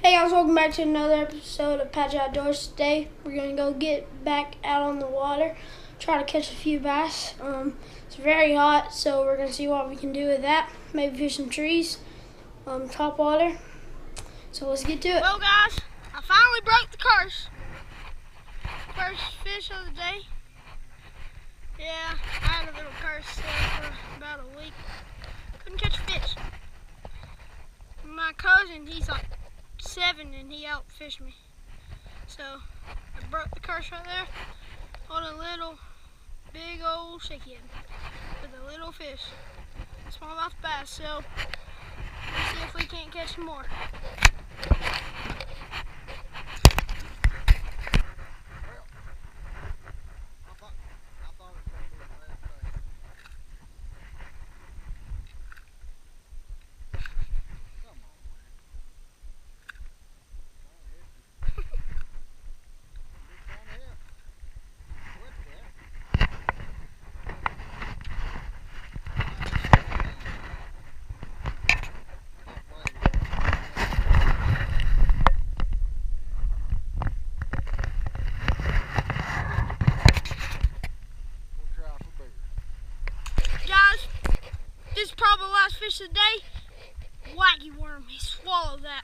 Hey guys, welcome back to another episode of Patch Outdoors. Today we're going to go get back out on the water, try to catch a few bass. It's very hot, so we're going to see what we can do with that. Maybe fish some trees, top water. So let's get to it. Well guys, I finally broke the curse. First fish of the day. Yeah, I had a little curse there for about a week. Couldn't catch a fish. My cousin, he's like 7 and he outfished me. So I broke the curse right there on a little big old shaky head with a little fish. Smallmouth bass. So let's see if we can't catch some more. This is probably the last fish of the day. Wacky worm, he swallowed that.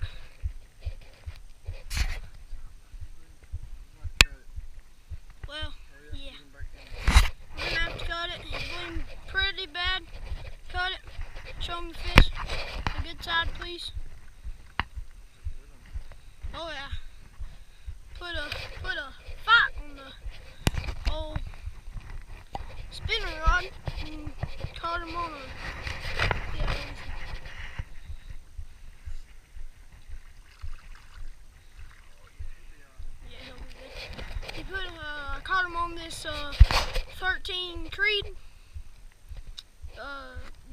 Well, yeah. We're gonna have to cut it. He's bleeding pretty bad. Cut it. Show him the fish. The good side, please. Oh yeah. Put a fight on the old spinning rod and caught him on a I caught him on this 13 Creed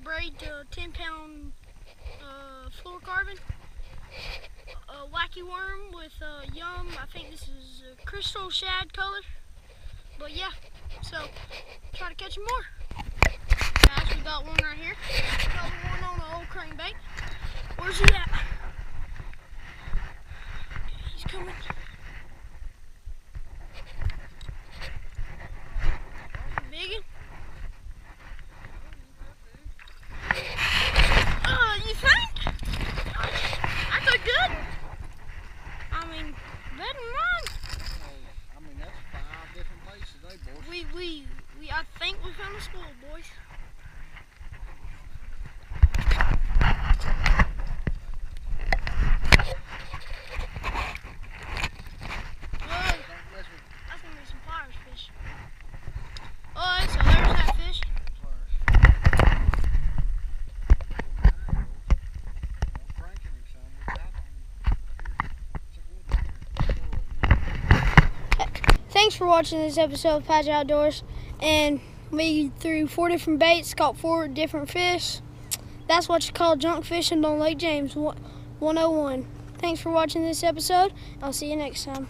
braid 10-pound fluorocarbon. A wacky worm with yum. I think this is a crystal shad color. But yeah, so try to catch him more. Guys, we got one right here. Got one on an old crankbait. Where's he at? He's coming. Biggin? You think? I took good. I mean, better than mine. I mean, that's 5 different places today, boys. I think we found a school, boys. That's gonna be some pliers fish. Alright, so there's that fish. Thanks for watching this episode of Patch Outdoors. And we threw 4 different baits, caught 4 different fish. That's what you call junk fishing on Lake James 101. Thanks for watching this episode. I'll see you next time.